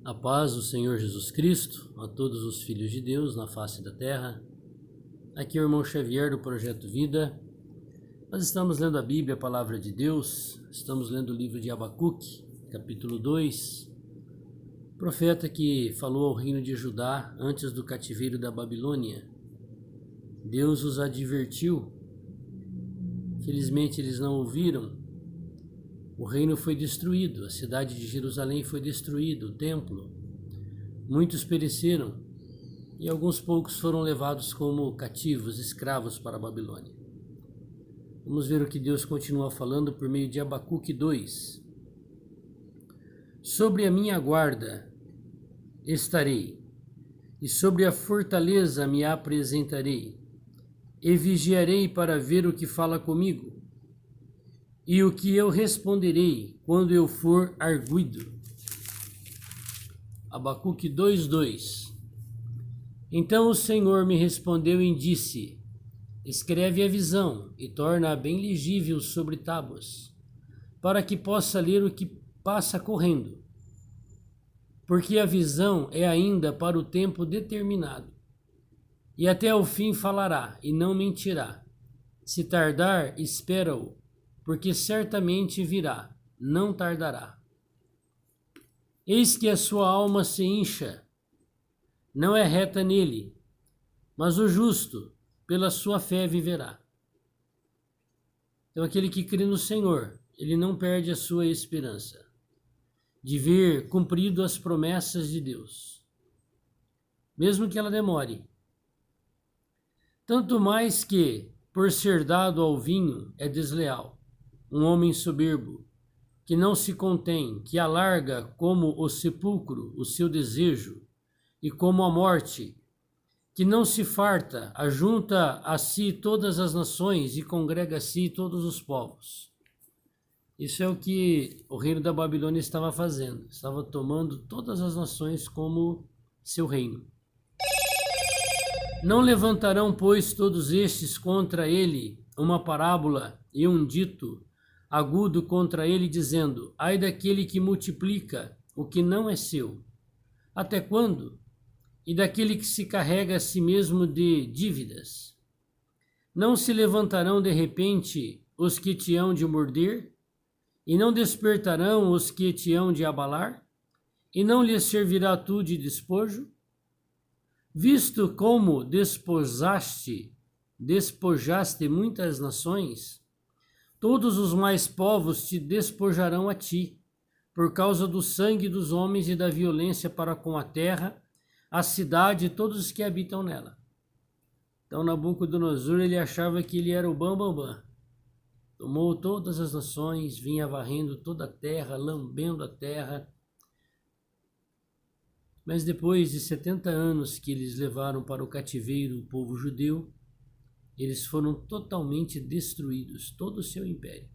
A paz do Senhor Jesus Cristo, a todos os filhos de Deus na face da terra. Aqui é o irmão Xavier do Projeto Vida. Nós estamos lendo a Bíblia, a Palavra de Deus. Estamos lendo o livro de Abacuque, capítulo 2. Profeta que falou ao reino de Judá antes do cativeiro da Babilônia. Deus os advertiu. Felizmente eles não ouviram. O reino foi destruído, a cidade de Jerusalém foi destruída, o templo. Muitos pereceram e alguns poucos foram levados como cativos, escravos para a Babilônia. Vamos ver o que Deus continua falando por meio de Abacuque 2. Sobre a minha guarda estarei, e sobre a fortaleza me apresentarei, e vigiarei para ver o que fala comigo, e o que eu responderei quando eu for arguido. Abacuque 2:2. Então o Senhor me respondeu e disse: escreve a visão e torna-a bem legível sobre tábuas, para que possa ler o que passa correndo. Porque a visão é ainda para o tempo determinado, e até o fim falará e não mentirá. Se tardar, espera-o, porque certamente virá, não tardará. Eis que a sua alma se incha, não é reta nele, mas o justo pela sua fé viverá. Então aquele que crê no Senhor, ele não perde a sua esperança de ver cumprido as promessas de Deus, mesmo que ela demore. Tanto mais que, por ser dado ao vinho, é desleal. Um homem soberbo, que não se contém, que alarga como o sepulcro o seu desejo, e como a morte, que não se farta, ajunta a si todas as nações e congrega a si todos os povos. Isso é o que o reino da Babilônia estava fazendo, estava tomando todas as nações como seu reino. Não levantarão, pois, todos estes contra ele uma parábola e um dito agudo contra ele, dizendo: ai daquele que multiplica o que não é seu, até quando? E daquele que se carrega a si mesmo de dívidas. Não se levantarão de repente os que te hão de morder, e não despertarão os que te hão de abalar, e não lhes servirá tu de despojo? Visto como despojaste muitas nações, todos os mais povos te despojarão a ti, por causa do sangue dos homens e da violência para com a terra, a cidade e todos os que habitam nela. Então Nabucodonosor, ele achava que ele era o bambambam. Tomou todas as nações, vinha varrendo toda a terra, lambendo a terra. Mas depois de 70 anos que eles levaram para o cativeiro o povo judeu, eles foram totalmente destruídos, todo o seu império,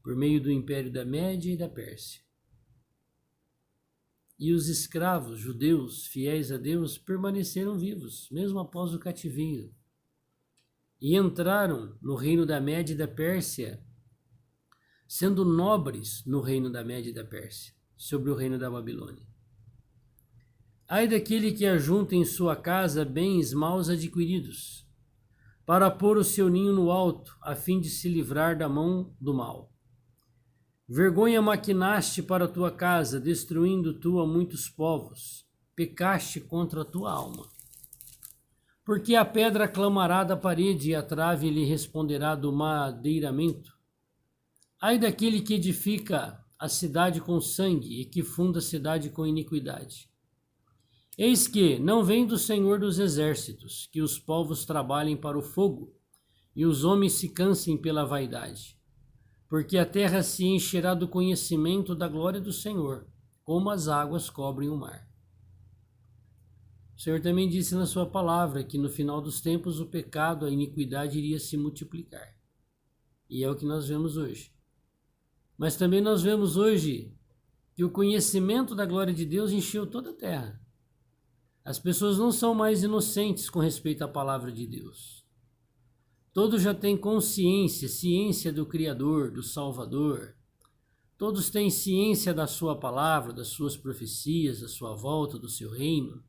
por meio do império da Média e da Pérsia. E os escravos judeus, fiéis a Deus, permaneceram vivos, mesmo após o cativeiro. E entraram no reino da Média e da Pérsia, sendo nobres no reino da Média e da Pérsia, sobre o reino da Babilônia. Ai daquele que ajunta em sua casa bens maus adquiridos, para pôr o seu ninho no alto, a fim de se livrar da mão do mal. Vergonha maquinaste para a tua casa, destruindo tu a muitos povos, pecaste contra a tua alma. Porque a pedra clamará da parede e a trave lhe responderá do madeiramento. Ai daquele que edifica a cidade com sangue e que funda a cidade com iniquidade. Eis que não vem do Senhor dos exércitos, que os povos trabalhem para o fogo e os homens se cansem pela vaidade. Porque a terra se encherá do conhecimento da glória do Senhor, como as águas cobrem o mar. O Senhor também disse na sua palavra que no final dos tempos o pecado, a iniquidade iria se multiplicar. E é o que nós vemos hoje. Mas também nós vemos hoje que o conhecimento da glória de Deus encheu toda a terra. As pessoas não são mais inocentes com respeito à palavra de Deus. Todos já têm consciência, ciência do Criador, do Salvador. Todos têm ciência da sua palavra, das suas profecias, da sua volta, do seu reino.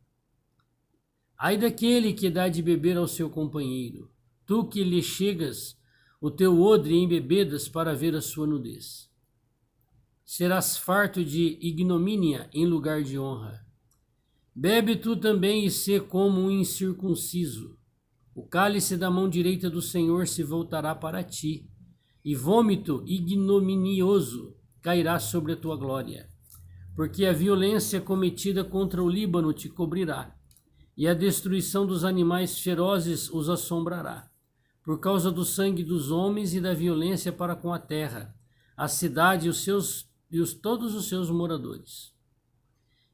Ai daquele que dá de beber ao seu companheiro, tu que lhe chegas o teu odre em bebedas para ver a sua nudez. Serás farto de ignomínia em lugar de honra. Bebe tu também e sê como um incircunciso. O cálice da mão direita do Senhor se voltará para ti, e vômito ignominioso cairá sobre a tua glória. Porque a violência cometida contra o Líbano te cobrirá, e a destruição dos animais ferozes os assombrará. Por causa do sangue dos homens e da violência para com a terra, a cidade e todos os seus moradores.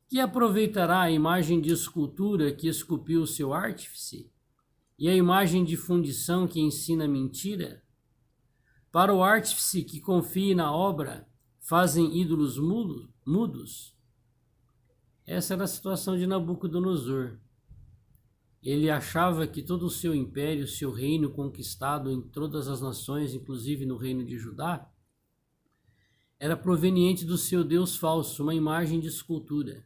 Que aproveitará a imagem de escultura que esculpiu o seu artífice, e a imagem de fundição que ensina mentira? Para o artífice que confie na obra, fazem ídolos mudos? Essa era a situação de Nabucodonosor. Ele achava que todo o seu império, seu reino conquistado em todas as nações, inclusive no reino de Judá, era proveniente do seu Deus falso, uma imagem de escultura,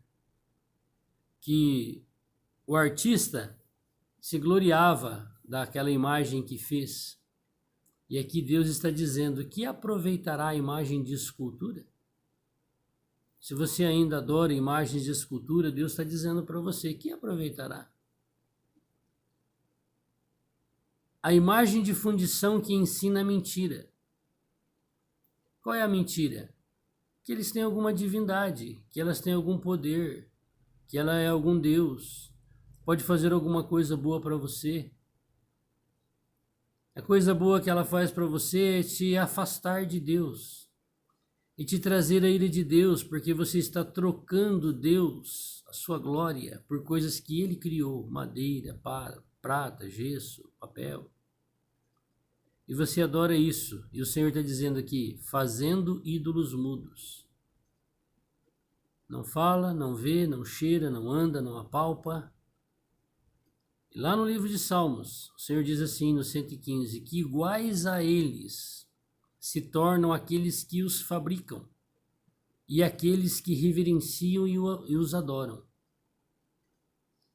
que o artista se gloriava daquela imagem que fez. E aqui Deus está dizendo que aproveitará a imagem de escultura. Se você ainda adora imagens de escultura, Deus está dizendo para você que aproveitará. A imagem de fundição que ensina a mentira. Qual é a mentira? Que eles têm alguma divindade, que elas têm algum poder, que ela é algum Deus, pode fazer alguma coisa boa para você. A coisa boa que ela faz para você é te afastar de Deus e te trazer a ira de Deus, porque você está trocando Deus, a sua glória, por coisas que Ele criou, madeira, prata, gesso, papel. E você adora isso. E o Senhor está dizendo aqui, fazendo ídolos mudos. Não fala, não vê, não cheira, não anda, não apalpa. E lá no livro de Salmos, o Senhor diz assim no 115, que iguais a eles se tornam aqueles que os fabricam e aqueles que reverenciam e os adoram.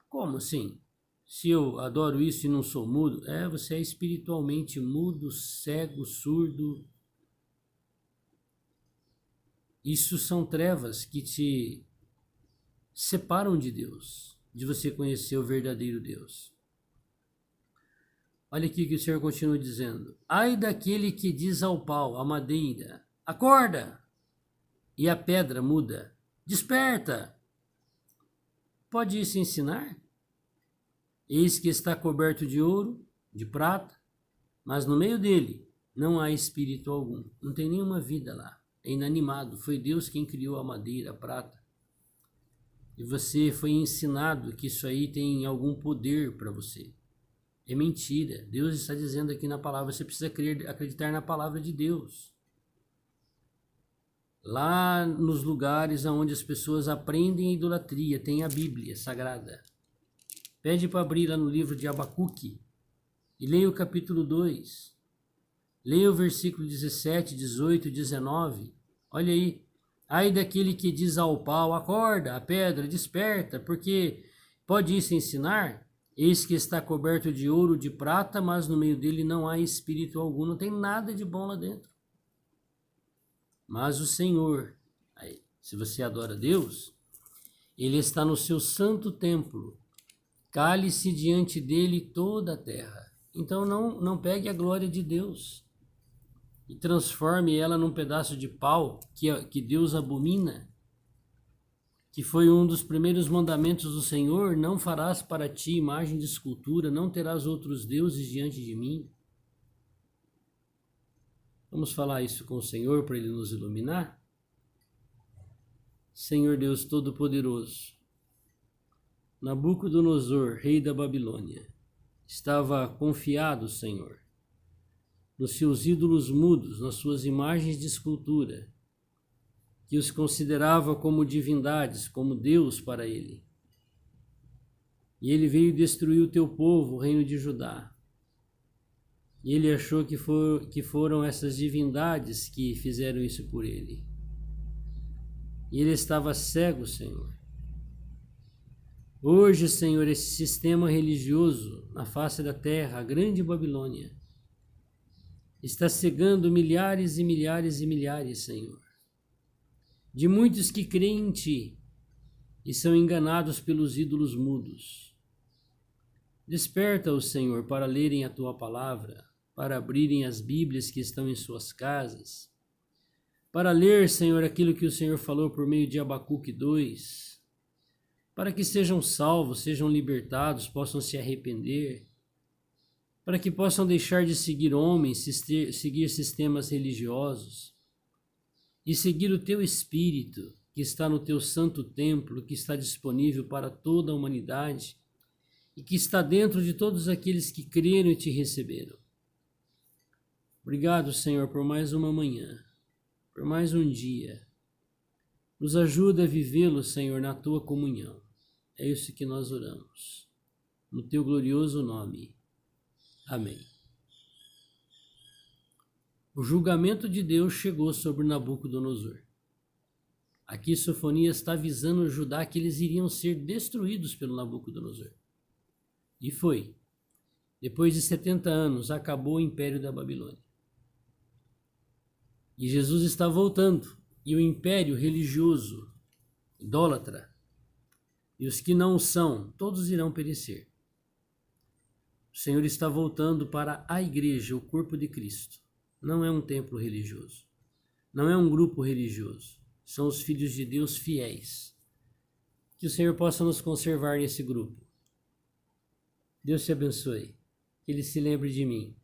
Como assim? Se eu adoro isso e não sou mudo? Você é espiritualmente mudo, cego, surdo. Isso são trevas que te separam de Deus, de você conhecer o verdadeiro Deus. Olha aqui que o Senhor continua dizendo. Ai daquele que diz ao pau, à madeira, acorda! E a pedra muda, desperta! Pode isso ensinar? Eis que está coberto de ouro, de prata, mas no meio dele não há espírito algum. Não tem nenhuma vida lá. É inanimado. Foi Deus quem criou a madeira, a prata. E você foi ensinado que isso aí tem algum poder para você. É mentira. Deus está dizendo aqui na palavra, você precisa acreditar na palavra de Deus. Lá nos lugares onde as pessoas aprendem a idolatria, tem a Bíblia Sagrada. Pede para abrir lá no livro de Abacuque e leia o capítulo 2. Leia o versículo 17, 18, 19. Olha aí. Ai daquele que diz ao pau, acorda, a pedra, desperta, porque pode isso ensinar? Eis que está coberto de ouro, de prata, mas no meio dele não há espírito algum, não tem nada de bom lá dentro. Mas o Senhor, aí, se você adora Deus, Ele está no seu santo templo. Cale-se diante dele toda a terra. Então não pegue a glória de Deus e transforme ela num pedaço de pau que Deus abomina, que foi um dos primeiros mandamentos do Senhor, não farás para ti imagem de escultura, não terás outros deuses diante de mim. Vamos falar isso com o Senhor para Ele nos iluminar? Senhor Deus Todo-Poderoso, Nabucodonosor, rei da Babilônia, estava confiado, Senhor, nos seus ídolos mudos, nas suas imagens de escultura, que os considerava como divindades, como Deus para ele. E ele veio destruir o teu povo, o reino de Judá. E ele achou que foram essas divindades que fizeram isso por ele. e ele estava cego, Senhor. Hoje, Senhor, esse sistema religioso na face da terra, a grande Babilônia, está cegando milhares e milhares e milhares, Senhor, de muitos que creem em Ti e são enganados pelos ídolos mudos. Desperta-os, Senhor, para lerem a Tua palavra, para abrirem as Bíblias que estão em suas casas, para ler, Senhor, aquilo que o Senhor falou por meio de Abacuque 2, para que sejam salvos, sejam libertados, possam se arrepender, para que possam deixar de seguir homens, seguir sistemas religiosos e seguir o Teu Espírito, que está no Teu santo templo, que está disponível para toda a humanidade e que está dentro de todos aqueles que creram e Te receberam. Obrigado, Senhor, por mais uma manhã, por mais um dia. Nos ajuda a vivê-lo, Senhor, na Tua comunhão. É isso que nós oramos. No Teu glorioso nome. Amém. O julgamento de Deus chegou sobre Nabucodonosor. Aqui Sofonias está avisando Judá que eles iriam ser destruídos pelo Nabucodonosor. E foi. Depois de 70 anos, acabou o império da Babilônia. E Jesus está voltando. E o império religioso, idólatra, e os que não o são, todos irão perecer. O Senhor está voltando para a igreja, o corpo de Cristo. Não é um templo religioso. Não é um grupo religioso. São os filhos de Deus fiéis. Que o Senhor possa nos conservar nesse grupo. Deus te abençoe. Que Ele se lembre de mim.